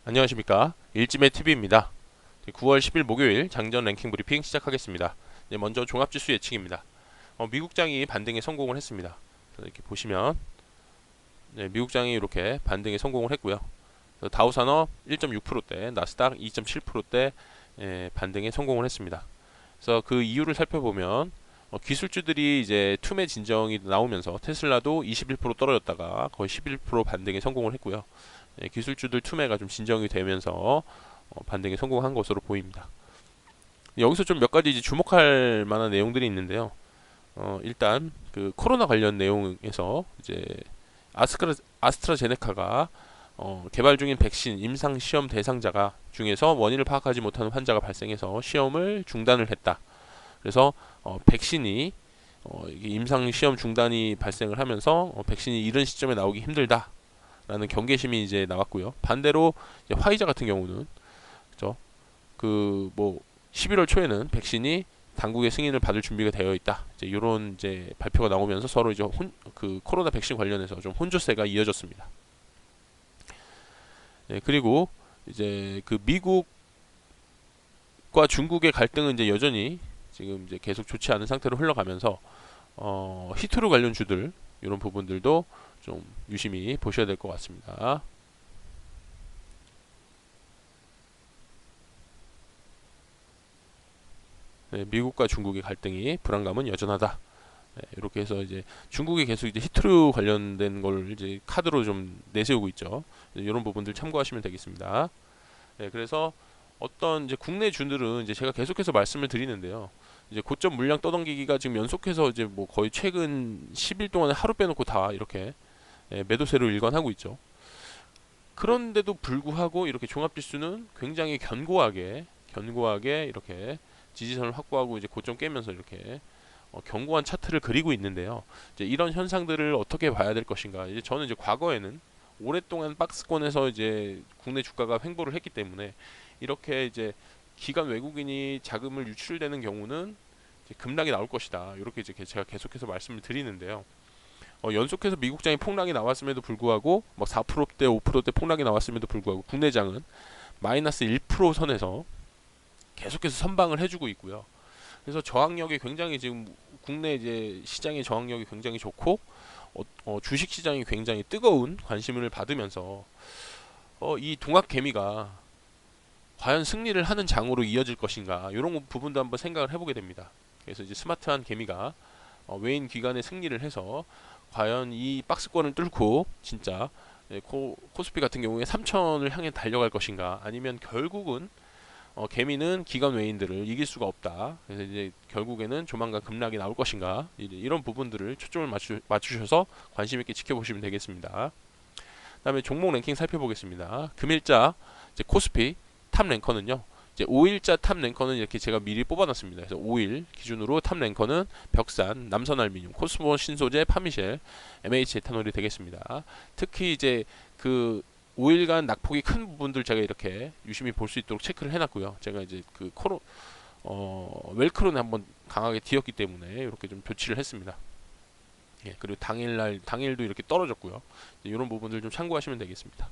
안녕하십니까. 일찜의 TV입니다. 9월 10일 목요일 장전 랭킹 브리핑 시작하겠습니다. 먼저 종합지수 예측입니다. 미국장이 반등에 성공을 했습니다. 이렇게 보시면 미국장이 이렇게 반등에 성공을 했고요. 다우산업 1.6%대, 나스닥 2.7%대 반등에 성공을 했습니다. 그래서 그 이유를 살펴보면 기술주들이 이제 투매 진정이 나오면서 테슬라도 21% 떨어졌다가 거의 11% 반등에 성공을 했고요. 기술주들 투매가 좀 진정이 되면서 반등에 성공한 것으로 보입니다. 여기서 좀 몇 가지 이제 주목할 만한 내용들이 있는데요. 일단 그 코로나 관련 내용에서 이제 아스트라제네카가 개발 중인 백신 임상 시험 대상자가 중에서 원인을 파악하지 못하는 환자가 발생해서 시험을 중단을 했다. 그래서 백신이 이게 임상 시험 중단이 발생을 하면서 백신이 이른 시점에 나오기 힘들다. 라는 경계심이 이제 나왔고요. 반대로 이제 화이자 같은 경우는 그죠? 그 뭐 11월 초에는 백신이 당국의 승인을 받을 준비가 되어 있다. 이제 이런 이제 발표가 나오면서 서로 이제 그 코로나 백신 관련해서 좀 혼조세가 이어졌습니다. 그리고 이제 그 미국과 중국의 갈등은 이제 여전히 지금 이제 계속 좋지 않은 상태로 흘러가면서 히토류 관련 주들 이런 부분들도 좀 유심히 보셔야 될 것 같습니다. 미국과 중국의 갈등이 불안감은 여전하다. 이렇게 해서 이제 중국이 계속 이제 히트류 관련된 걸 이제 카드로 좀 내세우고 있죠. 이런 부분들 참고하시면 되겠습니다. 그래서 어떤 이제 국내 주들은 이제 제가 계속해서 말씀을 드리는데요. 이제 고점 물량 떠넘기기가 지금 연속해서 이제 뭐 거의 최근 10일 동안에 하루 빼놓고 다 이렇게 매도세로 일관하고 있죠. 그런데도 불구하고 이렇게 종합지수는 굉장히 견고하게 이렇게 지지선을 확보하고 이제 고점 깨면서 이렇게 견고한 차트를 그리고 있는데요. 이제 이런 현상들을 어떻게 봐야 될 것인가? 이제 저는 이제 과거에는 오랫동안 박스권에서 이제 국내 주가가 횡보를 했기 때문에 이렇게 이제 기관 외국인이 자금을 유출되는 경우는 이제 급락이 나올 것이다. 이렇게 이제 제가 계속해서 말씀을 드리는데요. 연속해서 미국장이 폭락이 나왔음에도 불구하고 막 4%대, 5%대 폭락이 나왔음에도 불구하고 국내장은 마이너스 1% 선에서 계속해서 선방을 해주고 있고요. 그래서 저항력이 굉장히 지금 국내 이제 시장의 저항력이 굉장히 좋고 주식 시장이 굉장히 뜨거운 관심을 받으면서 이 동학 개미가 과연 승리를 하는 장으로 이어질 것인가 이런 부분도 한번 생각을 해보게 됩니다. 그래서 이제 스마트한 개미가 외인 기관의 승리를 해서 과연 이 박스권을 뚫고 진짜 코스피 같은 경우에 3천을 향해 달려갈 것인가 아니면 결국은 개미는 기관 외인들을 이길 수가 없다. 그래서 이제 결국에는 조만간 급락이 나올 것인가 이런 부분들을 초점을 맞추셔서 관심 있게 지켜보시면 되겠습니다. 그다음에 종목 랭킹 살펴보겠습니다. 금일자 이제 코스피 탑 랭커는요. 이제 5일자 탑 랭커는 이렇게 제가 미리 뽑아놨습니다. 그래서 5일 기준으로 탑 랭커는 벽산, 남선알미늄, 코스모 신소재, 파미셸, MH 에탄올이 되겠습니다. 특히 이제 그 5일간 낙폭이 큰 부분들 제가 이렇게 유심히 볼 수 있도록 체크를 해놨고요. 제가 이제 그 웰크론에 한번 강하게 뒤었기 때문에 이렇게 좀 교치를 했습니다. 그리고 당일도 이렇게 떨어졌고요. 이런 부분들 좀 참고하시면 되겠습니다.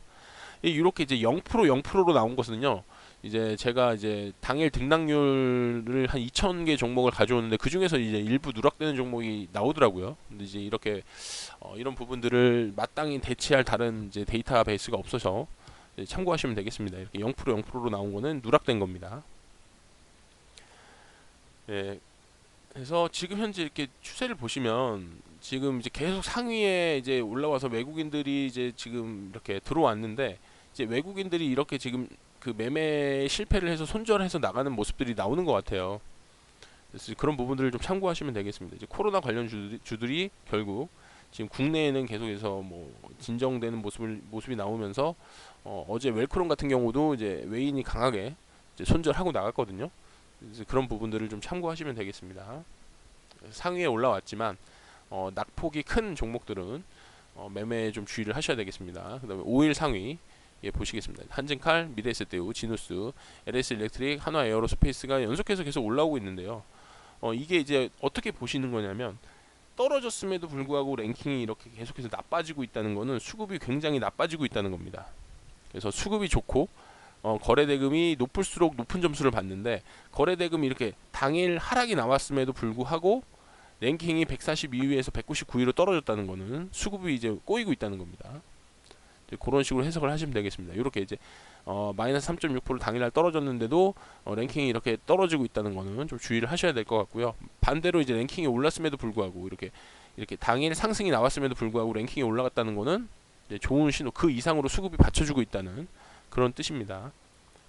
이렇게 이제 0%로 나온 것은요. 이제 제가 이제 당일 등락률을 한 2,000개 종목을 가져오는데 그 중에서 이제 일부 누락되는 종목이 나오더라고요. 근데 이제 이렇게 이런 부분들을 마땅히 대체할 다른 이제 데이터베이스가 없어서 참고하시면 되겠습니다. 이렇게 0%로 나온 거는 누락된 겁니다. 예, 그래서 지금 현재 이렇게 추세를 보시면 지금 이제 계속 상위에 이제 올라와서 외국인들이 이제 지금 이렇게 들어왔는데 이제 외국인들이 이렇게 지금 그 매매 실패를 해서 손절해서 나가는 모습들이 나오는 것 같아요. 그래서 그런 부분들을 좀 참고하시면 되겠습니다. 이제 코로나 관련 주들이 결국 지금 국내에는 계속해서 뭐 진정되는 모습이 나오면서 어제 웰크론 같은 경우도 이제 외인이 강하게 이제 손절하고 나갔거든요. 그래서 그런 부분들을 좀 참고하시면 되겠습니다. 상위에 올라왔지만 낙폭이 큰 종목들은 매매에 좀 주의를 하셔야 되겠습니다. 그 다음에 5일 상위 보시겠습니다. 한진칼, 미래에셋대우, 지누스, LS일렉트릭, 한화에어로스페이스가 연속해서 계속 올라오고 있는데요. 이게 이제 어떻게 보시는 거냐면 떨어졌음에도 불구하고 랭킹이 이렇게 계속해서 나빠지고 있다는 거는 수급이 굉장히 나빠지고 있다는 겁니다. 그래서 수급이 좋고 거래 대금이 높을수록 높은 점수를 받는데, 거래 대금이 이렇게 당일 하락이 나왔음에도 불구하고 랭킹이 142위에서 199위로 떨어졌다는 거는 수급이 이제 꼬이고 있다는 겁니다. 그런 식으로 해석을 하시면 되겠습니다. 이렇게 이제 마이너스 3.6% 당일날 떨어졌는데도 랭킹이 이렇게 떨어지고 있다는 거는 좀 주의를 하셔야 될 것 같고요. 반대로 이제 랭킹이 올랐음에도 불구하고 이렇게 당일 상승이 나왔음에도 불구하고 랭킹이 올라갔다는 거는 이제 좋은 신호, 그 이상으로 수급이 받쳐주고 있다는 그런 뜻입니다.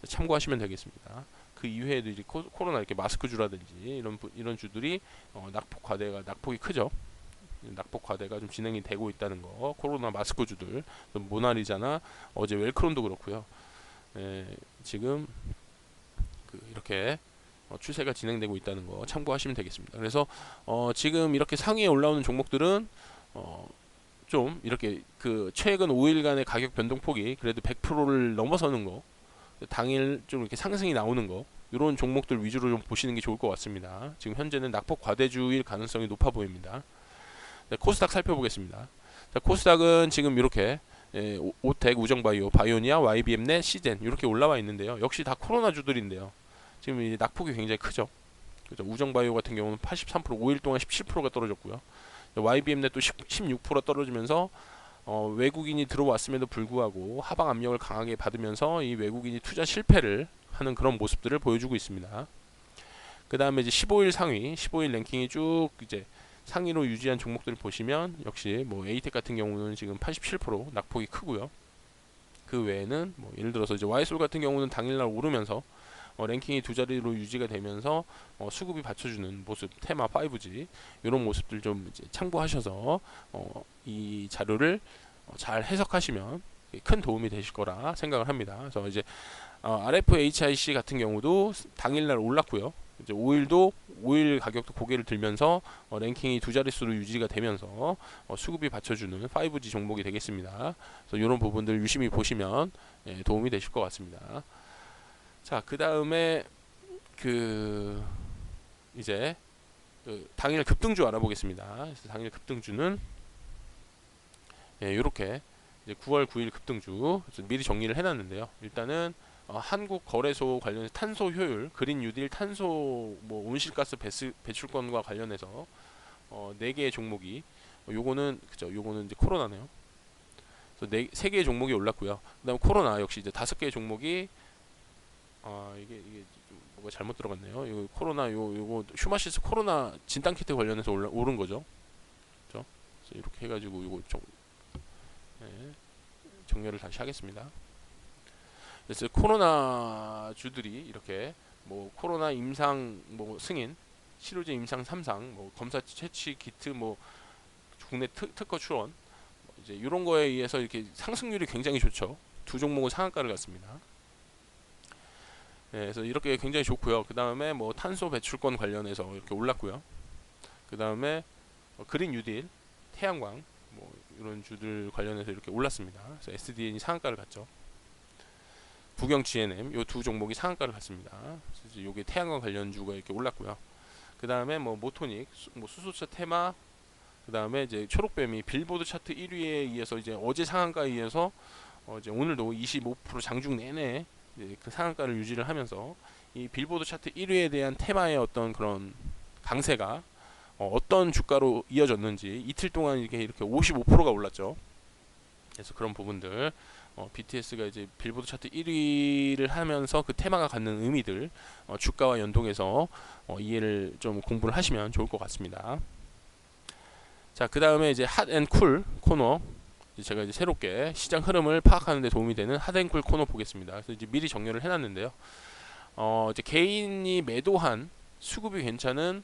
참고하시면 되겠습니다. 그 이외에도 이제 코로나 이렇게 마스크주라든지 이런 주들이 낙폭이 크죠. 낙폭 과대가 좀 진행이 되고 있다는 거. 코로나 마스크주들, 모나리자나 어제 웰크론도 그렇고요. 지금 이렇게 추세가 진행되고 있다는 거 참고하시면 되겠습니다. 그래서 지금 이렇게 상위에 올라오는 종목들은 좀 이렇게 최근 5일간의 가격 변동폭이 그래도 100%를 넘어서는 거, 당일 좀 이렇게 상승이 나오는 거, 이런 종목들 위주로 좀 보시는 게 좋을 것 같습니다. 지금 현재는 낙폭 과대주일 가능성이 높아 보입니다. 네, 코스닥 살펴보겠습니다. 자, 코스닥은 지금 이렇게 오텍, 우정바이오, 바이오니아, YBM넷, 시젠 이렇게 올라와 있는데요. 역시 다 코로나 주들인데요. 지금 이 낙폭이 굉장히 크죠. 그죠? 우정바이오 같은 경우는 83%, 5일 동안 17%가 떨어졌고요. YBM넷도 16% 떨어지면서 외국인이 들어왔음에도 불구하고 하방 압력을 강하게 받으면서 이 외국인이 투자 실패를 하는 그런 모습들을 보여주고 있습니다. 그 다음에 이제 15일 상위, 15일 랭킹이 쭉 이제 상위로 유지한 종목들을 보시면 역시 뭐 에이텍 같은 경우는 지금 87% 낙폭이 크고요. 그 외에는 뭐 예를 들어서 이제 와이솔 같은 경우는 당일날 오르면서 랭킹이 두 자리로 유지가 되면서 수급이 받쳐주는 모습, 테마 5G 이런 모습들 좀 이제 참고하셔서 이 자료를 잘 해석하시면 큰 도움이 되실 거라 생각을 합니다. 그래서 이제 RFHIC 같은 경우도 당일날 올랐고요. 이제 5일 가격도 고개를 들면서 랭킹이 두 자릿수로 유지가 되면서 수급이 받쳐주는 5G 종목이 되겠습니다. 그래서 이런 부분들 유심히 보시면 도움이 되실 것 같습니다. 자, 그 다음에 이제 당일 급등주 알아보겠습니다. 그래서 당일 급등주는 이렇게 이제 9월 9일 급등주 미리 정리를 해놨는데요. 일단은 한국거래소 관련해서 탄소 효율, 그린 뉴딜 탄소 뭐 온실가스 배출권과 관련해서 4개의 종목이 요거는 이제 코로나네요. 그래서 3개의 종목이 올랐고요. 그다음 코로나 역시 이제 5개의 종목이 이게 좀 뭐가 잘못 들어갔네요. 이거 코로나 요거 슈마시스 코로나 진단 키트 관련해서 오른 거죠. 그렇죠? 그래서 이렇게 해가지고 요거 정렬을 다시 하겠습니다. 그래서 코로나 주들이 이렇게 뭐 코로나 임상 뭐 승인, 치료제 임상 3상, 뭐 검사 채취 키트, 뭐 국내 특허 출원, 이제 이런 거에 의해서 이렇게 상승률이 굉장히 좋죠. 두 종목은 상한가를 갔습니다. 그래서 이렇게 굉장히 좋고요. 그 다음에 뭐 탄소 배출권 관련해서 이렇게 올랐고요. 그 다음에 그린 뉴딜, 태양광, 뭐 이런 주들 관련해서 이렇게 올랐습니다. 그래서 SDN이 상한가를 갔죠. 부경 GNM 요 두 종목이 상한가를 갔습니다. 그래서 요게 태양광 관련주가 이렇게 올랐고요. 그 다음에 뭐 모토닉, 뭐 수소차 테마, 그 다음에 이제 초록뱀이 빌보드 차트 1위에 의해서 이제 어제 상한가에 의해서 이제 오늘도 25% 장중 내내 그 상한가를 유지를 하면서 이 빌보드 차트 1위에 대한 테마의 어떤 그런 강세가 어떤 주가로 이어졌는지 이틀 동안 이렇게 55%가 올랐죠. 그래서 그런 부분들 BTS가 이제 빌보드 차트 1위를 하면서 그 테마가 갖는 의미들 주가와 연동해서 이해를 좀 공부를 하시면 좋을 것 같습니다. 자, 그 다음에 이제 핫앤쿨 코너, 제가 이제 새롭게 시장 흐름을 파악하는 데 도움이 되는 핫앤쿨 코너 보겠습니다. 그래서 이제 미리 정렬을 해놨는데요. 이제 개인이 매도한 수급이 괜찮은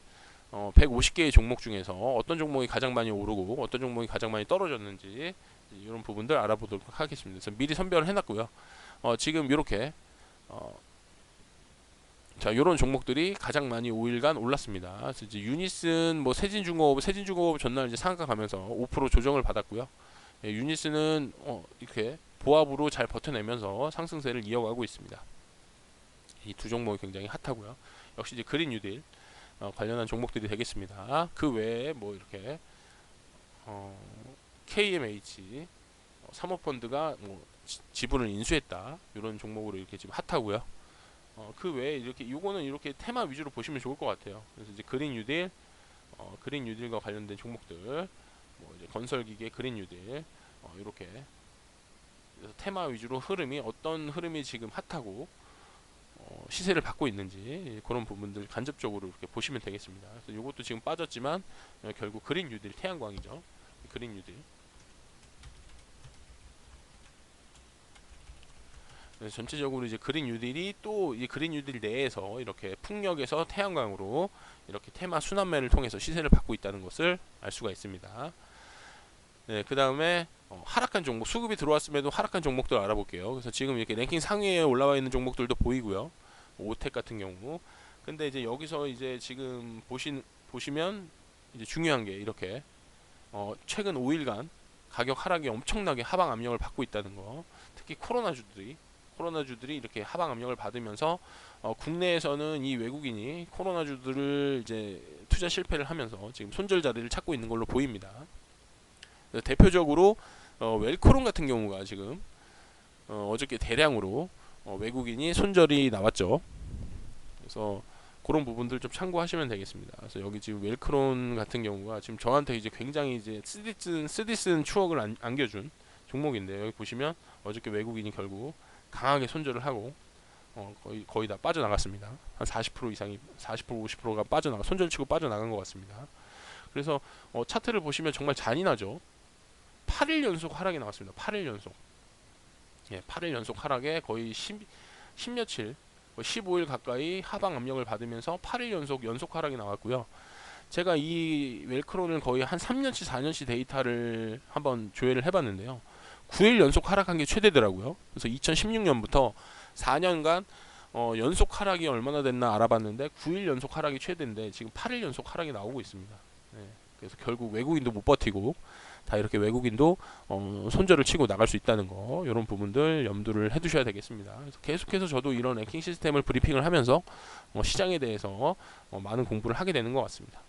150개의 종목 중에서 어떤 종목이 가장 많이 오르고 어떤 종목이 가장 많이 떨어졌는지 이런 부분들 알아보도록 하겠습니다. 그래서 미리 선별을 해놨고요. 지금 이렇게 자, 요런 종목들이 가장 많이 5일간 올랐습니다. 그래서 이제 유니슨, 뭐 세진중공업 전날 이제 상한가 가면서 5% 조정을 받았고요. 유니스는 이렇게 보합으로 잘 버텨내면서 상승세를 이어가고 있습니다. 이 두 종목이 굉장히 핫하고요. 역시 이제 그린 뉴딜 관련한 종목들이 되겠습니다. 그 외에 뭐 이렇게 KMH 사모펀드가 뭐 지분을 인수했다. 이런 종목으로 이렇게 지금 핫하고요. 그 외에 이렇게 요거는 이렇게 테마 위주로 보시면 좋을 것 같아요. 그래서 이제 그린 뉴딜, 그린 뉴딜과 관련된 종목들, 뭐 이제 건설기계 그린 뉴딜, 이렇게 그래서 테마 위주로 흐름이 어떤 흐름이 지금 핫하고 시세를 받고 있는지 그런 부분들 간접적으로 이렇게 보시면 되겠습니다. 그래서 이것도 지금 빠졌지만 결국 그린 뉴딜 태양광이죠. 그린 뉴딜. 그래서 전체적으로 이제 그린 뉴딜이 또 이 그린 뉴딜 내에서 이렇게 풍력에서 태양광으로 이렇게 테마 순환매를 통해서 시세를 받고 있다는 것을 알 수가 있습니다. 네, 그 다음에 하락한 종목, 수급이 들어왔음에도 하락한 종목들 알아볼게요. 그래서 지금 이렇게 랭킹 상위에 올라와 있는 종목들도 보이고요. 오텍 같은 경우. 근데 이제 여기서 이제 지금 보시면 이제 중요한 게 이렇게 최근 5일간 가격 하락이 엄청나게 하방 압력을 받고 있다는 거. 특히 코로나주들이 이렇게 하방 압력을 받으면서 국내에서는 이 외국인이 코로나주들을 이제 투자 실패를 하면서 지금 손절 자리를 찾고 있는 걸로 보입니다. 대표적으로 웰크론 같은 경우가 지금 어저께 대량으로 외국인이 손절이 나왔죠. 그래서 그런 부분들 좀 참고하시면 되겠습니다. 그래서 여기 지금 웰크론 같은 경우가 지금 저한테 이제 굉장히 이제 쓰디쓴 추억을 안겨준 종목인데, 여기 보시면 어저께 외국인이 결국 강하게 손절을 하고 거의 다 빠져나갔습니다. 한 40% 이상이 40% 50%가 손절치고 빠져나간 것 같습니다. 그래서 차트를 보시면 정말 잔인하죠. 8일 연속 하락이 나왔습니다. 8일 연속. 예, 8일 연속 하락에 거의 10며칠, 15일 가까이 하방 압력을 받으면서 8일 연속 하락이 나왔고요. 제가 이 웰크론을 거의 한 3년치 4년치 데이터를 한번 조회를 해봤는데요. 9일 연속 하락한 게 최대더라고요. 그래서 2016년부터 4년간 연속 하락이 얼마나 됐나 알아봤는데 9일 연속 하락이 최대인데 지금 8일 연속 하락이 나오고 있습니다. 네, 그래서 결국 외국인도 못 버티고 다 이렇게 외국인도 손절을 치고 나갈 수 있다는 거, 이런 부분들 염두를 해두셔야 되겠습니다. 그래서 계속해서 저도 이런 랭킹 시스템을 브리핑을 하면서 시장에 대해서 많은 공부를 하게 되는 것 같습니다.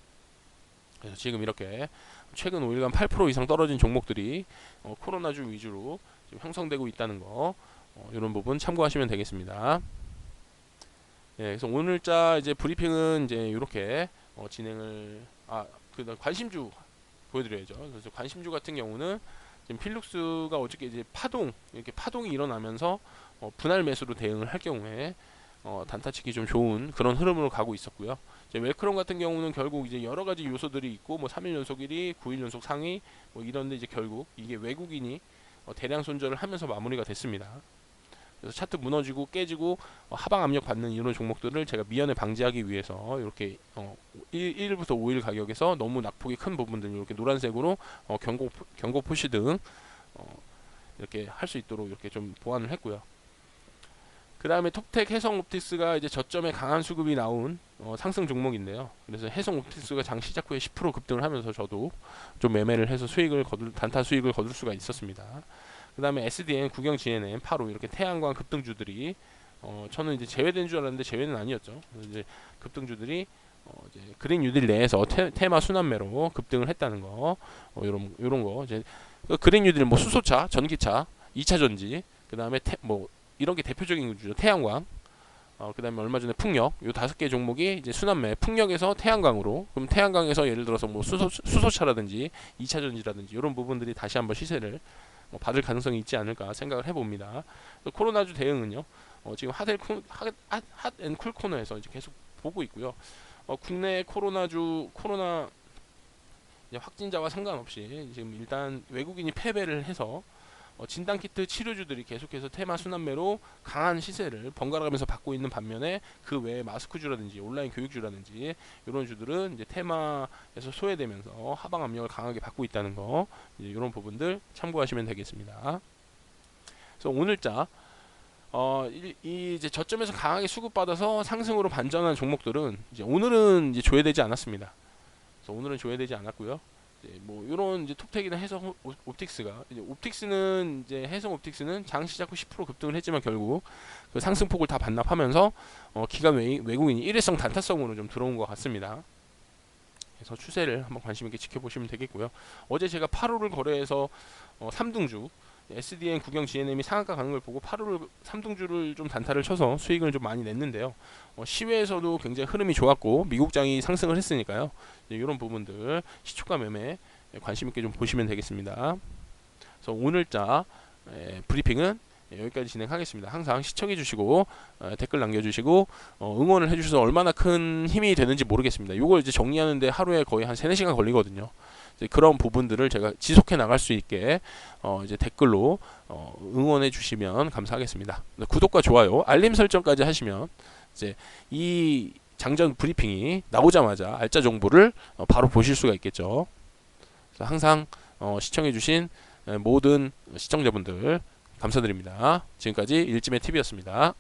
그래서 지금 이렇게 최근 5일간 8% 이상 떨어진 종목들이 코로나주 위주로 지금 형성되고 있다는 거, 이런 부분 참고하시면 되겠습니다. 예, 그래서 오늘자 이제 브리핑은 이제 이렇게 진행을 그 관심주 보여드려야죠. 그래서 관심주 같은 경우는 지금 필룩스가 어저께 이제 이렇게 파동이 일어나면서 분할 매수로 대응을 할 경우에 단타치기 좀 좋은 그런 흐름으로 가고 있었고요. 이제 웰크론 같은 경우는 결국 이제 여러 가지 요소들이 있고, 뭐 3일 연속 1위, 9일 연속 상위, 뭐 이런데 이제 결국 이게 외국인이 대량 손절을 하면서 마무리가 됐습니다. 그래서 차트 무너지고 깨지고 하방 압력 받는 이런 종목들을 제가 미연에 방지하기 위해서 이렇게 1일부터 5일 가격에서 너무 낙폭이 큰 부분들 이렇게 노란색으로 경고 표시 등 이렇게 할 수 있도록 이렇게 좀 보완을 했고요. 그 다음에 톡텍 해성옵틱스가 이제 저점에 강한 수급이 나온 상승 종목인데요. 그래서 해성옵틱스가 장 시작 후에 10% 급등을 하면서 저도 좀 매매를 해서 단타 수익을 거둘 수가 있었습니다. 그 다음에 SDN, 국영 GNM, 파로 이렇게 태양광 급등주들이 저는 이제 제외된 줄 알았는데 제외는 아니었죠. 그래서 이제 급등주들이 이제 그린 뉴딜 내에서 테마 순환매로 급등을 했다는 거, 요런 거 이제 그린 뉴딜 뭐 수소차, 전기차, 2차 전지, 그 다음에 뭐 이런 게 대표적인 주죠. 태양광, 그 다음에 얼마 전에 풍력, 요 5개 종목이 이제 순환매, 풍력에서 태양광으로, 그럼 태양광에서 예를 들어서 뭐 수소차라든지 2차 전지라든지 이런 부분들이 다시 한번 시세를 받을 가능성이 있지 않을까 생각을 해봅니다. 코로나주 대응은요, 지금 핫앤쿨 코너에서 이제 계속 보고 있고요. 국내 코로나 확진자와 상관없이 지금 일단 외국인이 패배를 해서 진단키트 치료주들이 계속해서 테마 순환매로 강한 시세를 번갈아가면서 받고 있는 반면에, 그 외에 마스크주라든지 온라인 교육주라든지 이런 주들은 이제 테마에서 소외되면서 하방 압력을 강하게 받고 있다는 거, 이제 이런 부분들 참고하시면 되겠습니다. 그래서 오늘자 이제 저점에서 강하게 수급받아서 상승으로 반전한 종목들은 이제 오늘은 이제 조회되지 않았습니다. 그래서 오늘은 조회되지 않았고요. 뭐 이런 이제 톡텍이나 해성 옵틱스가 이제 해성 옵틱스는 장 시작 후 10% 급등을 했지만 결국 그 상승폭을 다 반납하면서 기관 외국인이 일회성 단타성으로 좀 들어온 것 같습니다. 그래서 추세를 한번 관심 있게 지켜보시면 되겠고요. 어제 제가 8호를 거래해서 3등주 SDN 국영 GNM이 상한가 가는 걸 보고 8월 3등주를 좀 단타를 쳐서 수익을 좀 많이 냈는데요. 시외에서도 굉장히 흐름이 좋았고 미국장이 상승을 했으니까요. 이런 부분들 시초가 매매 관심 있게 좀 보시면 되겠습니다. 그래서 오늘자 브리핑은 여기까지 진행하겠습니다. 항상 시청해 주시고 댓글 남겨주시고 응원을 해주셔서 얼마나 큰 힘이 되는지 모르겠습니다. 이걸 이제 정리하는데 하루에 거의 한 3-4시간 걸리거든요. 그런 부분들을 제가 지속해 나갈 수 있게 이제 댓글로 응원해 주시면 감사하겠습니다. 구독과 좋아요, 알림 설정까지 하시면 이제 이 장전 브리핑이 나오자마자 알짜 정보를 바로 보실 수가 있겠죠. 그래서 항상 시청해 주신 모든 시청자분들 감사드립니다. 지금까지 일지매 TV였습니다.